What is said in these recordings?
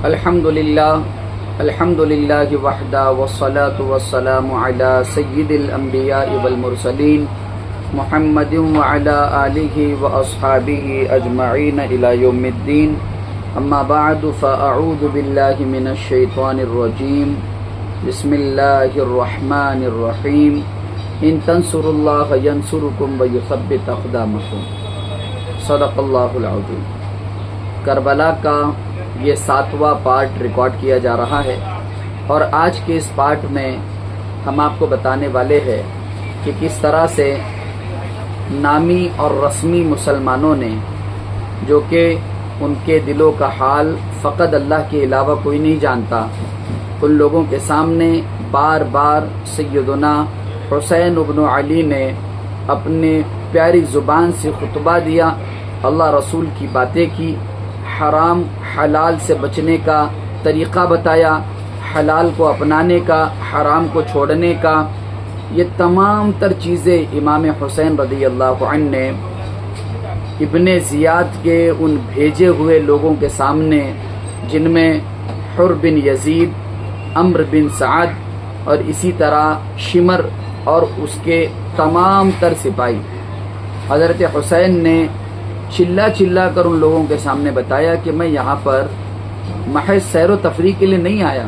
الحمدللہ وحدہ والصلاة والسلام علی سید الانبیاء والمرسلین محمد وعلی آلہ واصحابہ اجمعین الی یوم الدین اما بعد فاعوذ باللہ من الشیطان الرجیم بسم اللہ الرحمن الرحیم ان تنصروا اللہ ینصرکم ویثبت اقدامکم صدق اللہ العظیم۔ کربلا کا یہ 7واں پارٹ ریکارڈ کیا جا رہا ہے اور آج کے اس پارٹ میں ہم آپ کو بتانے والے ہیں کہ کس طرح سے نامی اور رسمی مسلمانوں نے، جو کہ ان کے دلوں کا حال فقط اللہ کے علاوہ کوئی نہیں جانتا، ان لوگوں کے سامنے بار بار سیدنا حسین ابن علی نے اپنے پیاری زبان سے خطبہ دیا، اللہ رسول کی باتیں کی، حرام حلال سے بچنے کا طریقہ بتایا، حلال کو اپنانے کا، حرام کو چھوڑنے کا، یہ تمام تر چیزیں امام حسین رضی اللہ عنہ نے ابن زیاد کے ان بھیجے ہوئے لوگوں کے سامنے، جن میں حر بن یزید، عمرو بن سعد اور اسی طرح شمر اور اس کے تمام تر سپاہی، حضرت حسین نے چلا چلا کر ان لوگوں کے سامنے بتایا کہ میں یہاں پر محض سیر و تفریح کے لیے نہیں آیا،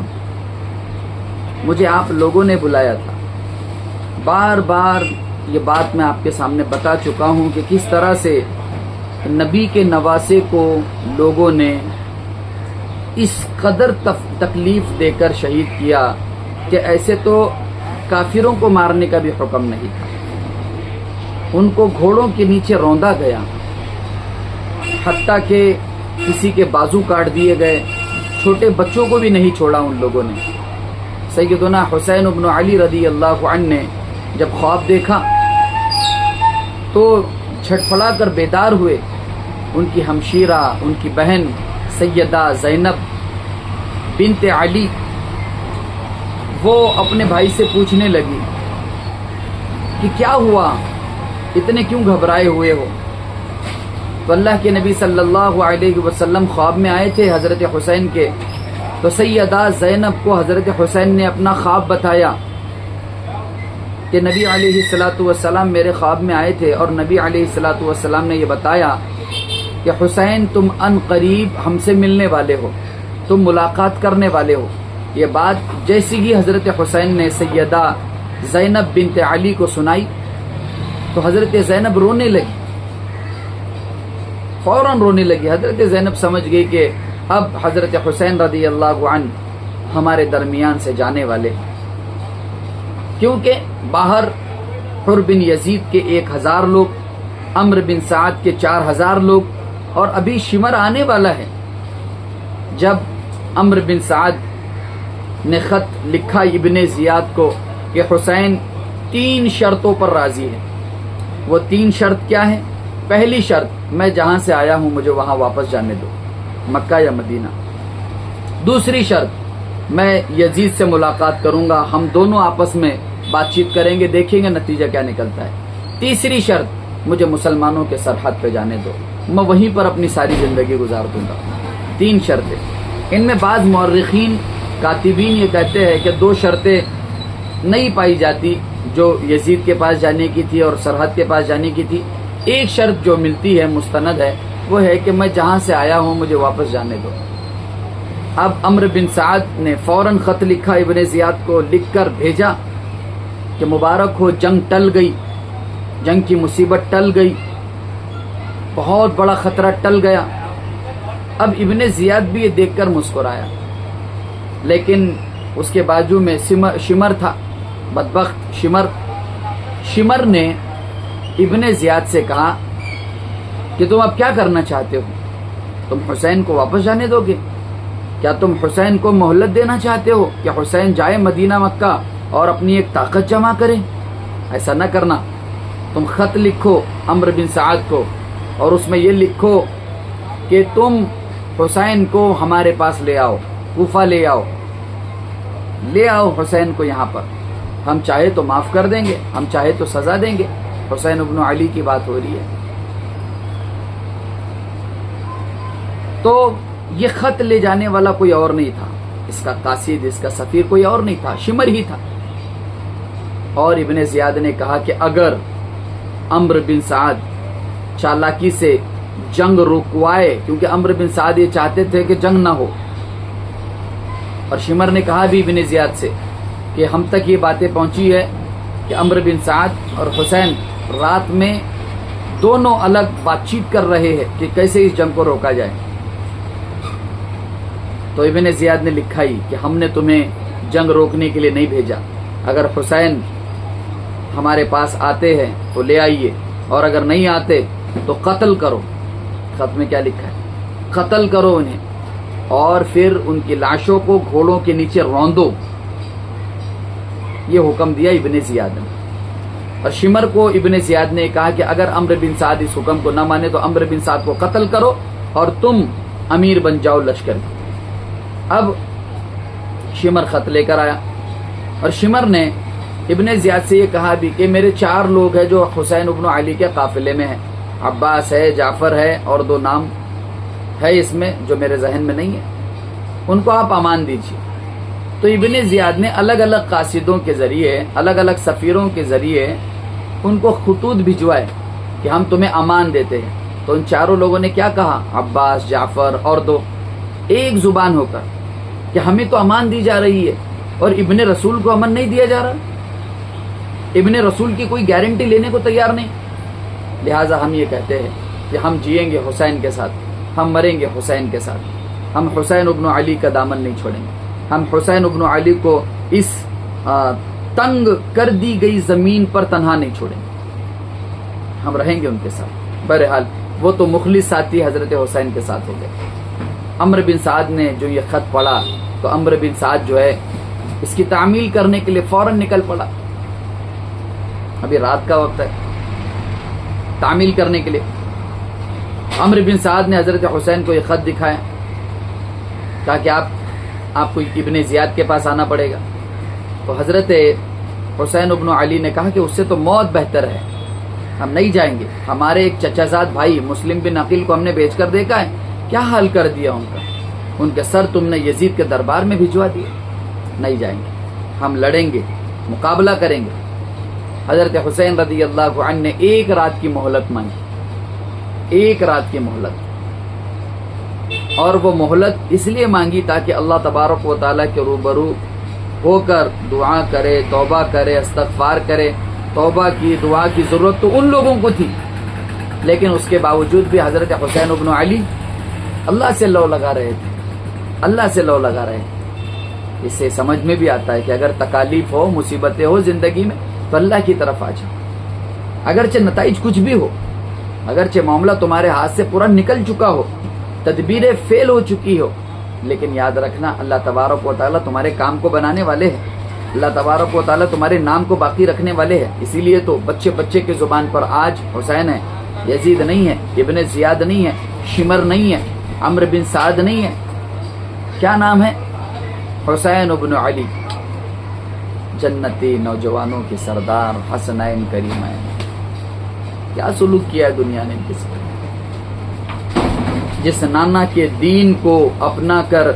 مجھے آپ لوگوں نے بلایا تھا۔ بار بار یہ بات میں آپ کے سامنے بتا چکا ہوں کہ کس طرح سے نبی کے نواسے کو لوگوں نے اس قدر تکلیف دے کر شہید کیا کہ ایسے تو کافروں کو مارنے کا بھی حکم نہیں تھا، ان کو گھوڑوں کے نیچے روندا گیا، حتیٰ کہ کسی کے بازو کاٹ دیے گئے، چھوٹے بچوں کو بھی نہیں چھوڑا ان لوگوں نے۔ سیدنا حسین ابن علی رضی اللہ عنہ نے جب خواب دیکھا تو جھٹپڑا کر بیدار ہوئے۔ ان کی ہمشیرہ، ان کی بہن سیدہ زینب بنت علی، وہ اپنے بھائی سے پوچھنے لگی کہ کیا ہوا، اتنے کیوں گھبرائے ہوئے ہو؟ تو اللہ کے نبی صلی اللہ علیہ وسلم خواب میں آئے تھے حضرت حسین کے، تو سیدہ زینب کو حضرت حسین نے اپنا خواب بتایا کہ نبی علیہ الصلاۃ والسلام میرے خواب میں آئے تھے اور نبی علیہ الصلاۃ والسلام نے یہ بتایا کہ حسین تم ان قریب ہم سے ملنے والے ہو، تم ملاقات کرنے والے ہو۔ یہ بات جیسی ہی حضرت حسین نے سیدہ زینب بنت علی کو سنائی تو حضرت زینب رونے لگی، فوراً رونے لگی۔ حضرت زینب سمجھ گئی کہ اب حضرت حسین رضی اللہ عنہ ہمارے درمیان سے جانے والے، کیونکہ باہر حر بن یزید کے 1000 لوگ، عمرو بن سعد کے 4000 لوگ، اور ابھی شمر آنے والا ہے۔ جب عمرو بن سعد نے خط لکھا ابن زیاد کو کہ حسین 3 شرطوں پر راضی ہے، وہ 3 شرط کیا ہیں؟ پہلی شرط، میں جہاں سے آیا ہوں مجھے وہاں واپس جانے دو، مکہ یا مدینہ۔ دوسری شرط، میں یزید سے ملاقات کروں گا، ہم دونوں آپس میں بات چیت کریں گے، دیکھیں گے نتیجہ کیا نکلتا ہے۔ تیسری شرط، مجھے مسلمانوں کے سرحد پہ جانے دو، میں وہیں پر اپنی ساری زندگی گزار دوں گا۔ 3 شرطیں، ان میں بعض مورخین کاتبین یہ کہتے ہیں کہ 2 شرطیں نہیں پائی جاتی جو یزید کے پاس جانے کی تھی اور سرحد کے پاس جانے کی تھی۔ ایک شرط جو ملتی ہے، مستند ہے، وہ ہے کہ میں جہاں سے آیا ہوں مجھے واپس جانے دو۔ اب عمرو بن سعد نے فوراً خط لکھا ابن زیاد کو، لکھ کر بھیجا کہ مبارک ہو، جنگ ٹل گئی، جنگ کی مصیبت ٹل گئی، بہت بڑا خطرہ ٹل گیا۔ اب ابن زیاد بھی یہ دیکھ کر مسکرایا، لیکن اس کے بازو میں شمر تھا، بدبخت شمر نے ابن زیاد سے کہا کہ تم اب کیا کرنا چاہتے ہو؟ تم حسین کو واپس جانے دو گے؟ کیا تم حسین کو مہلت دینا چاہتے ہو کہ حسین جائے مدینہ مکہ اور اپنی ایک طاقت جمع کرے؟ ایسا نہ کرنا، تم خط لکھو عمرو بن سعد کو اور اس میں یہ لکھو کہ تم حسین کو ہمارے پاس لے آؤ، کوفہ لے آؤ حسین کو یہاں پر، ہم چاہے تو معاف کر دیں گے، ہم چاہے تو سزا دیں گے۔ حسین ابن علی کی بات ہو رہی ہے۔ تو یہ خط لے جانے والا کوئی اور نہیں تھا، اس کا قاصد، اس کا سفیر کوئی اور نہیں تھا، شمر ہی تھا۔ اور ابن زیاد نے کہا کہ اگر عمرو بن سعد چالاکی سے جنگ رکوائے، کیونکہ عمرو بن سعد یہ چاہتے تھے کہ جنگ نہ ہو، اور شمر نے کہا بھی ابن زیاد سے کہ ہم تک یہ باتیں پہنچی ہے کہ عمرو بن سعد اور حسین رات میں دونوں الگ بات چیت کر رہے ہیں کہ کیسے اس جنگ کو روکا جائے۔ تو ابن زیاد نے لکھا ہی کہ ہم نے تمہیں جنگ روکنے کے لیے نہیں بھیجا، اگر حسین ہمارے پاس آتے ہیں تو لے آئیے، اور اگر نہیں آتے تو قتل کرو۔ خط میں کیا لکھا ہے؟ قتل کرو انہیں، اور پھر ان کی لاشوں کو گھوڑوں کے نیچے روندو۔ یہ حکم دیا ابن زیاد نے۔ اور شمر کو ابن زیاد نے کہا کہ اگر عمرو بن سعد اس حکم کو نہ مانے تو عمرو بن سعد کو قتل کرو اور تم امیر بن جاؤ لشکر کی۔ اب شمر خط لے کر آیا، اور شمر نے ابن زیاد سے یہ کہا بھی کہ میرے 4 لوگ ہیں جو حسین ابن علی کے قافلے میں ہیں، عباس ہے، جعفر ہے، اور 2 نام ہے اس میں جو میرے ذہن میں نہیں ہے، ان کو آپ امان دیجیے۔ تو ابن زیاد نے الگ الگ قاصدوں کے ذریعے، الگ الگ سفیروں کے ذریعے ان کو خطوط بھجوائے کہ ہم تمہیں امان دیتے ہیں۔ تو ان 4 لوگوں نے کیا کہا؟ عباس، جعفر اور 2 ایک زبان ہو کر کہ ہمیں تو امان دی جا رہی ہے اور ابن رسول کو امن نہیں دیا جا رہا، ابن رسول کی کوئی گارنٹی لینے کو تیار نہیں، لہٰذا ہم یہ کہتے ہیں کہ ہم جئیں گے حسین کے ساتھ، ہم مریں گے حسین کے ساتھ، ہم حسین ابن علی کا دامن نہیں چھوڑیں گے، ہم حسین ابن علی کو اس تنگ کر دی گئی زمین پر تنہا نہیں چھوڑیں گے، ہم رہیں گے ان کے ساتھ۔ بہرحال وہ تو مخلص ساتھی حضرت حسین کے ساتھ ہو گئے۔ عمرو بن سعد نے جو یہ خط پڑھا تو عمرو بن سعد جو ہے اس کی تعمیل کرنے کے لیے فوراً نکل پڑا، ابھی رات کا وقت ہے، تعمیل کرنے کے لیے عمرو بن سعد نے حضرت حسین کو یہ خط دکھایا، کہا کہ آپ کو ابن زیاد کے پاس آنا پڑے گا۔ تو حضرت حسین ابن علی نے کہا کہ اس سے تو موت بہتر ہے، ہم نہیں جائیں گے، ہمارے ایک چچا زاد بھائی مسلم بن عقیل کو ہم نے بیچ کر دیکھا ہے، کیا حال کر دیا ان کا، ان کے سر تم نے یزید کے دربار میں بھجوا دیے، نہیں جائیں گے، ہم لڑیں گے، مقابلہ کریں گے۔ حضرت حسین رضی اللہ عنہ نے 1 رات کی مہلت مانگی، 1 رات کی مہلت، اور وہ مہلت اس لیے مانگی تاکہ اللہ تبارک و تعالیٰ کے روبرو ہو کر دعا کرے، توبہ کرے، استغفار کرے۔ توبہ کی، دعا کی ضرورت تو ان لوگوں کو تھی، لیکن اس کے باوجود بھی حضرت حسین ابن علی اللہ سے لو لگا رہے تھے، اللہ سے لو لگا رہے ہیں۔ اس سے سمجھ میں بھی آتا ہے کہ اگر تکالیف ہو، مصیبتیں ہو زندگی میں تو اللہ کی طرف آ جاؤ، اگرچہ نتائج کچھ بھی ہو، اگرچہ معاملہ تمہارے ہاتھ سے پورا نکل چکا ہو، تدبیریں فیل ہو چکی ہو، لیکن یاد رکھنا اللہ تبارک و تعالیٰ تمہارے کام کو بنانے والے ہیں، اللہ تبارک و تعالیٰ تمہارے نام کو باقی رکھنے والے ہیں۔ اسی لیے تو بچے بچے کے زبان پر آج حسین ہے، یزید نہیں ہے، ابن زیاد نہیں ہے، شمر نہیں ہے، عمرو بن سعد نہیں ہے، کیا نام ہے؟ حسین ابن علی، جنتی نوجوانوں کے سردار، حسنین کریمین۔ کیا سلوک کیا ہے دنیا نے ان کے ساتھ؟ جس نانا کے دین کو اپنا کر،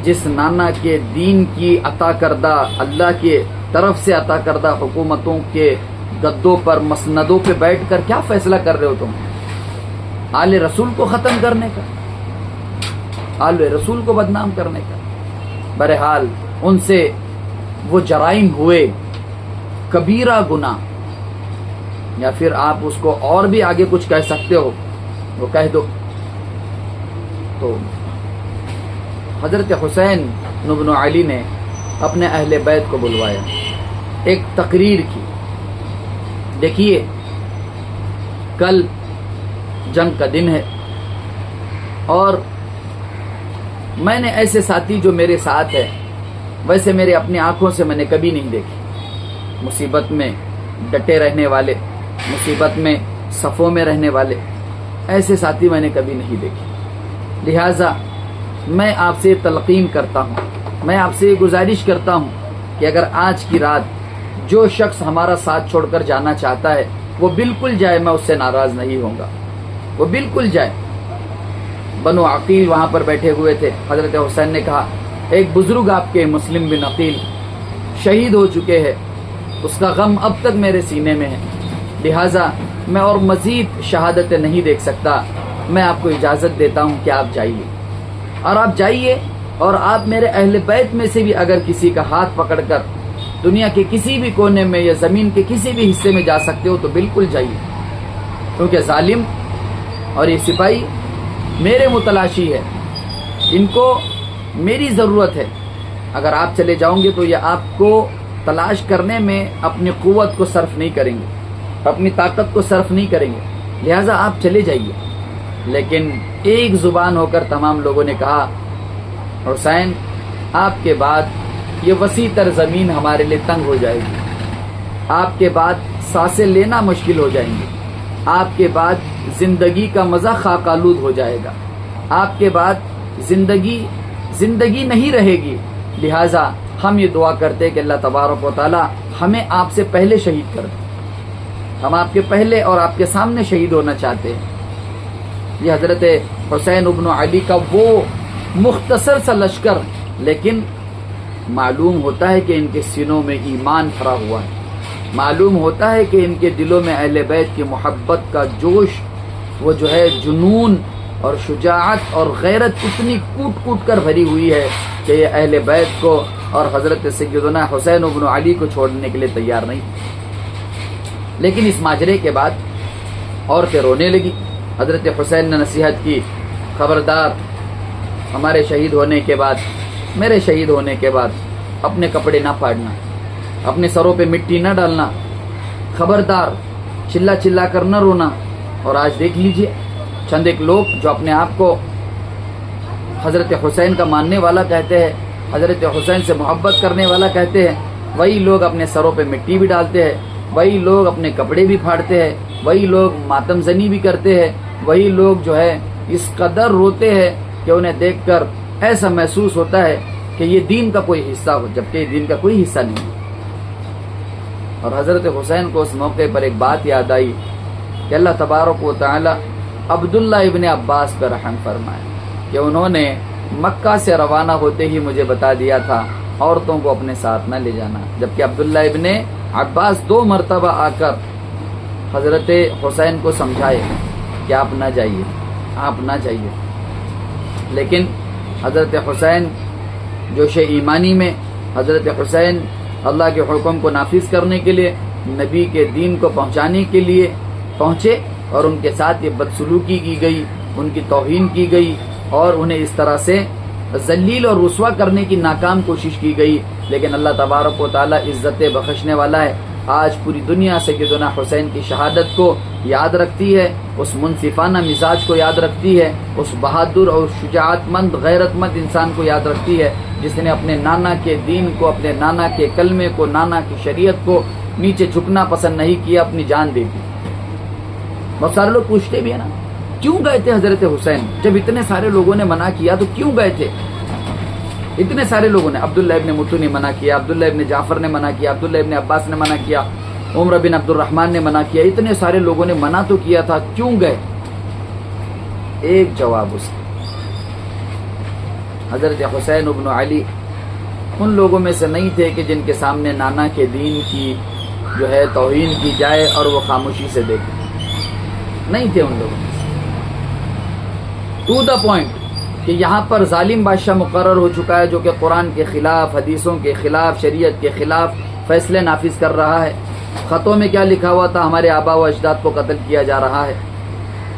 جس نانا کے دین کی عطا کردہ، اللہ کے طرف سے عطا کردہ حکومتوں کے گدوں پر، مسندوں پہ بیٹھ کر کیا فیصلہ کر رہے ہو تم؟ آل رسول کو ختم کرنے کا، آل رسول کو بدنام کرنے کا۔ بہرحال ان سے وہ جرائم ہوئے، کبیرہ گناہ، یا پھر آپ اس کو اور بھی آگے کچھ کہہ سکتے ہو، وہ کہہ دو۔ تو حضرت حسین ابن علی نے اپنے اہل بیت کو بلوایا، ایک تقریر کی، دیکھیے کل جنگ کا دن ہے اور میں نے ایسے ساتھی جو میرے ساتھ ہے ویسے میرے اپنی آنکھوں سے میں نے کبھی نہیں دیکھی، مصیبت میں ڈٹے رہنے والے، مصیبت میں صفوں میں رہنے والے، ایسے ساتھی میں نے کبھی نہیں دیکھے۔ لہٰذا میں آپ سے تلقین کرتا ہوں، میں آپ سے گزارش کرتا ہوں کہ اگر آج کی رات جو شخص ہمارا ساتھ چھوڑ کر جانا چاہتا ہے وہ بالکل جائے، میں اس سے ناراض نہیں ہوں گا، وہ بالکل جائے، بنو عقیل وہاں پر بیٹھے ہوئے تھے. حضرت حسین نے کہا ایک بزرگ آپ کے مسلم بن عقیل شہید ہو چکے ہیں، اس کا غم اب تک میرے سینے میں ہے، لہٰذا میں اور مزید شہادتیں نہیں دیکھ سکتا، میں آپ کو اجازت دیتا ہوں کہ آپ جائیے. اور آپ جائیے، اور آپ میرے اہل بیت میں سے بھی اگر کسی کا ہاتھ پکڑ کر دنیا کے کسی بھی کونے میں یا زمین کے کسی بھی حصے میں جا سکتے ہو تو بالکل جائیے، کیونکہ ظالم اور یہ سپاہی میرے متلاشی ہے، ان کو میری ضرورت ہے. اگر آپ چلے جاؤں گے تو یہ آپ کو تلاش کرنے میں اپنی قوت کو صرف نہیں کریں گے، اپنی طاقت کو صرف نہیں کریں گے، لہٰذا آپ چلے جائیے. لیکن ایک زبان ہو کر تمام لوگوں نے کہا حسین آپ کے بعد یہ وسیع تر زمین ہمارے لیے تنگ ہو جائے گی، آپ کے بعد سانسیں لینا مشکل ہو جائیں گی، آپ کے بعد زندگی کا مزہ خاک آلود ہو جائے گا، آپ کے بعد زندگی نہیں رہے گی. لہٰذا ہم یہ دعا کرتے کہ اللہ تبارک و تعالی ہمیں آپ سے پہلے شہید کر دے، ہم آپ کے پہلے اور آپ کے سامنے شہید ہونا چاہتے ہیں. یہ حضرت حسین ابن علی کا وہ مختصر سا لشکر، لیکن معلوم ہوتا ہے کہ ان کے سینوں میں ایمان بھرا ہوا ہے، معلوم ہوتا ہے کہ ان کے دلوں میں اہل بیت کی محبت کا جوش، وہ جو ہے جنون اور شجاعت اور غیرت اتنی کوٹ کوٹ کر بھری ہوئی ہے کہ یہ اہل بیت کو اور حضرت سیدنا حسین ابن علی کو چھوڑنے کے لیے تیار نہیں. لیکن اس ماجرے کے بعد عورتیں رونے لگی. حضرت حسین نے نصیحت کی خبردار ہمارے شہید ہونے کے بعد، میرے شہید ہونے کے بعد اپنے کپڑے نہ پھاڑنا، اپنے سروں پہ مٹی نہ ڈالنا، خبردار چلا چلا کر نہ رونا. اور آج دیکھ لیجئے چند ایک لوگ جو اپنے آپ کو حضرت حسین کا ماننے والا کہتے ہیں، حضرت حسین سے محبت کرنے والا کہتے ہیں، وہی لوگ اپنے سروں پہ مٹی بھی ڈالتے ہیں، وہی لوگ اپنے کپڑے بھی پھاڑتے ہیں، وہی لوگ ماتم زنی بھی کرتے ہیں، وہی لوگ جو ہے اس قدر روتے ہیں کہ انہیں دیکھ کر ایسا محسوس ہوتا ہے کہ یہ دین کا کوئی حصہ ہو، جبکہ یہ دین کا کوئی حصہ نہیں. اور حضرت حسین کو اس موقع پر ایک بات یاد آئی کہ اللہ تبارک و تعالی عبداللہ ابن عباس پر رحم فرمائے کہ انہوں نے مکہ سے روانہ ہوتے ہی مجھے بتا دیا تھا عورتوں کو اپنے ساتھ نہ لے جانا، جبکہ عبداللہ ابن عباس 2 مرتبہ آ کر حضرت حسین کو سمجھائے کہ آپ نہ جائیے، آپ نہ جائیے. لیکن حضرت حسین جوش ایمانی میں، حضرت حسین اللہ کے حکم کو نافذ کرنے کے لیے، نبی کے دین کو پہنچانے کے لیے پہنچے، اور ان کے ساتھ یہ بدسلوکی کی گئی، ان کی توہین کی گئی، اور انہیں اس طرح سے ذلیل اور رسوا کرنے کی ناکام کوشش کی گئی. لیکن اللہ تبارک و تعالی عزت بخشنے والا ہے. آج پوری دنیا سیدنا حسین کی شہادت کو یاد رکھتی ہے، اس منصفانہ مزاج کو یاد رکھتی ہے، اس بہادر اور شجاعت مند غیرت مند انسان کو یاد رکھتی ہے جس نے اپنے نانا کے دین کو، اپنے نانا کے کلمے کو، نانا کی شریعت کو نیچے جھکنا پسند نہیں کیا، اپنی جان دے دی. بہت سارے لوگ پوچھتے بھی ہیں نا کیوں گئے تھے حضرت حسین؟ جب اتنے سارے لوگوں نے منع کیا تو کیوں گئے تھے؟ اتنے سارے لوگوں نے، عبداللہ ابن متو نے منع کیا، عبداللہ ابن جعفر نے منع کیا، عبداللہ ابن عباس نے منع کیا، عمر بن عبد الرحمن نے منع کیا، اتنے سارے لوگوں نے منع تو کیا تھا، کیوں گئے؟ ایک جواب اس حضرت حسین ابن علی ان لوگوں میں سے نہیں تھے کہ جن کے سامنے نانا کے دین کی جو ہے توہین کی جائے اور وہ خاموشی سے دیکھیں، نہیں تھے ان لوگوں میں سے. ٹو دا پوائنٹ کہ یہاں پر ظالم بادشاہ مقرر ہو چکا ہے جو کہ قرآن کے خلاف، حدیثوں کے خلاف، شریعت کے خلاف فیصلے نافذ کر رہا ہے. خطوں میں کیا لکھا ہوا تھا؟ ہمارے آبا و اجداد کو قتل کیا جا رہا ہے.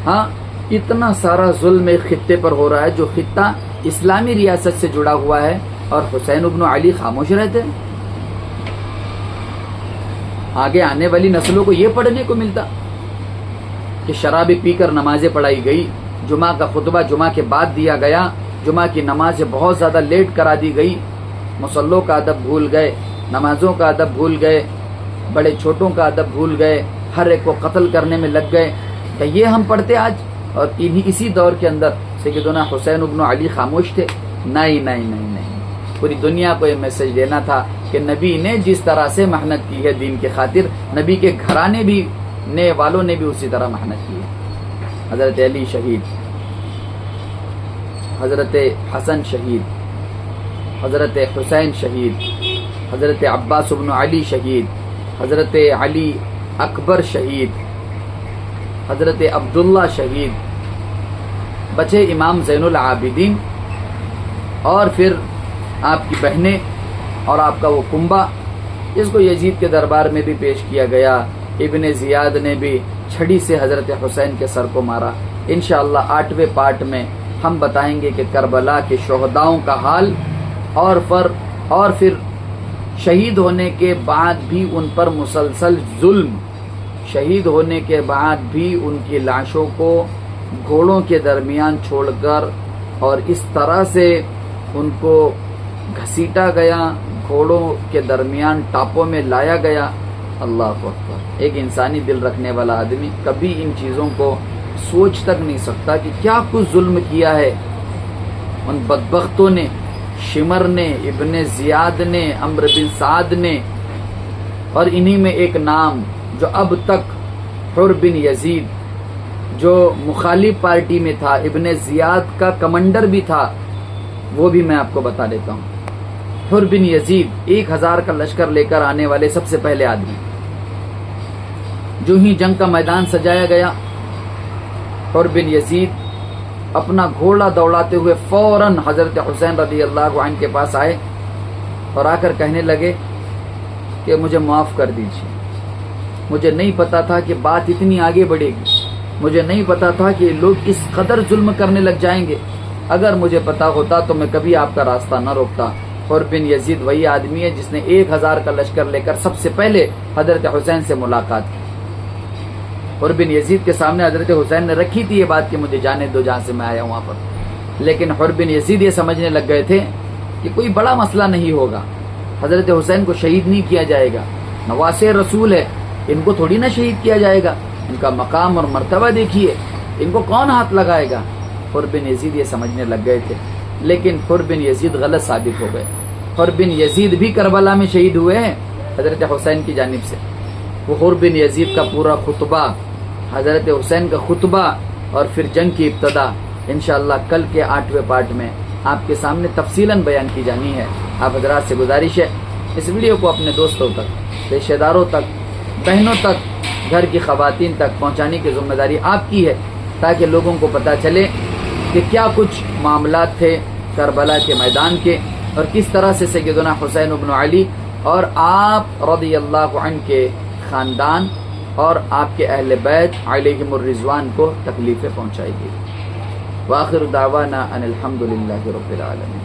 ہاں، اتنا سارا ظلم ایک خطے پر ہو رہا ہے جو خطہ اسلامی ریاست سے جڑا ہوا ہے، اور حسین ابن علی خاموش رہتے ہیں. آگے آنے والی نسلوں کو یہ پڑھنے کو ملتا کہ شرابی پی کر نمازیں پڑھائی گئی، جمعہ کا خطبہ جمعہ کے بعد دیا گیا، جمعہ کی نمازیں بہت زیادہ لیٹ کرا دی گئی، مصلوں کا ادب بھول گئے، نمازوں کا ادب بھول گئے، بڑے چھوٹوں کا ادب بھول گئے، ہر ایک کو قتل کرنے میں لگ گئے. کہ یہ ہم پڑھتے آج؟ اور اسی دور کے اندر سیدنا حسین ابن علی خاموش تھے؟ نہیں نہیں نہیں نہیں. پوری دنیا کو یہ میسج دینا تھا کہ نبی نے جس طرح سے محنت کی ہے دین کے خاطر، نبی کے گھرانے بھی نے والوں نے بھی اسی طرح محنت کی ہے. حضرت علی شہید حضرت حسن شہید، حضرت حسین شہید، حضرت عباس بن علی شہید، حضرت علی اکبر شہید، حضرت عبداللہ شہید، بچے امام زین العابدین، اور پھر آپ کی بہنیں اور آپ کا وہ کنبہ جس کو یزید کے دربار میں بھی پیش کیا گیا۔ ابن زیاد نے بھی چھڑی سے حضرت حسین کے سر کو مارا۔ انشاءاللہ 8ویں پارٹ میں ہم بتائیں گے کہ کربلا کے شہداؤں کا حال، اور پھر شہید ہونے کے بعد بھی ان پر مسلسل ظلم، شہید ہونے کے بعد بھی ان کی لاشوں کو گھوڑوں کے درمیان چھوڑ کر اور اس طرح سے ان کو گھسیٹا گیا، گھوڑوں کے درمیان ٹاپوں میں لایا گیا۔ اللہ اکبر! ایک انسانی دل رکھنے والا آدمی کبھی ان چیزوں کو سوچ تک نہیں سکتا کہ کیا کچھ ظلم کیا ہے ان بدبختوں نے، شمر نے، ابن زیاد نے، عمرو بن سعد نے، اور انہی میں ایک نام جو اب تک حر بن یزید جو مخالف پارٹی میں تھا، ابن زیاد کا کمانڈر بھی تھا، وہ بھی میں آپ کو بتا دیتا ہوں۔ حر بن یزید 1000 کا لشکر لے کر آنے والے سب سے پہلے آدمی، جو ہی جنگ کا میدان سجایا گیا، حر بن یزید اپنا گھوڑا دوڑاتے ہوئے فوراً حضرت حسین رضی اللہ عنہ کے پاس آئے اور آ کر کہنے لگے کہ مجھے معاف کر دیجیے، مجھے نہیں پتا تھا کہ بات اتنی آگے بڑھے گی، مجھے نہیں پتا تھا کہ لوگ اس قدر ظلم کرنے لگ جائیں گے، اگر مجھے پتا ہوتا تو میں کبھی آپ کا راستہ نہ روکتا۔ حر بن یزید وہی آدمی ہے جس نے 1000 کا لشکر لے کر سب سے پہلے حضرت حسین سے ملاقات کی۔ حر بن یزید کے سامنے حضرت حسین نے رکھی تھی یہ بات کہ مجھے جانے دو جہاں سے میں آیا ہوں وہاں پر، لیکن حر بن یزید یہ سمجھنے لگ گئے تھے کہ کوئی بڑا مسئلہ نہیں ہوگا، حضرت حسین کو شہید نہیں کیا جائے گا، نواسے رسول ہے، ان کو تھوڑی نہ شہید کیا جائے گا، ان کا مقام اور مرتبہ دیکھیے، ان کو کون ہاتھ لگائے گا۔ حر بن یزید یہ سمجھنے لگ گئے تھے، لیکن حر بن یزید غلط ثابت ہو گئے۔ حر بن یزید بھی کربلا میں شہید ہوئے ہیں حضرت حسین کی جانب سے۔ وہ حر بن یزید کا پورا خطبہ، حضرت حسین کا خطبہ اور پھر جنگ کی ابتدا انشاءاللہ کل کے 8ویں پارٹ میں آپ کے سامنے تفصیلاً بیان کی جانی ہے۔ آپ حضرات سے گزارش ہے اس ویڈیو کو اپنے دوستوں تک، رشتہ داروں تک، بہنوں تک، گھر کی خواتین تک پہنچانے کی ذمہ داری آپ کی ہے، تاکہ لوگوں کو پتہ چلے کہ کیا کچھ معاملات تھے کربلا کے میدان کے، اور کس طرح سے سیدنا حسین بن علی اور آپ رضی اللہ عنہ کے خاندان اور آپ کے اہل بیت علیہم الرضوان کو تکلیفیں پہنچائی گئی۔ وآخر دعوانا ان الحمد للہ رب العالمین۔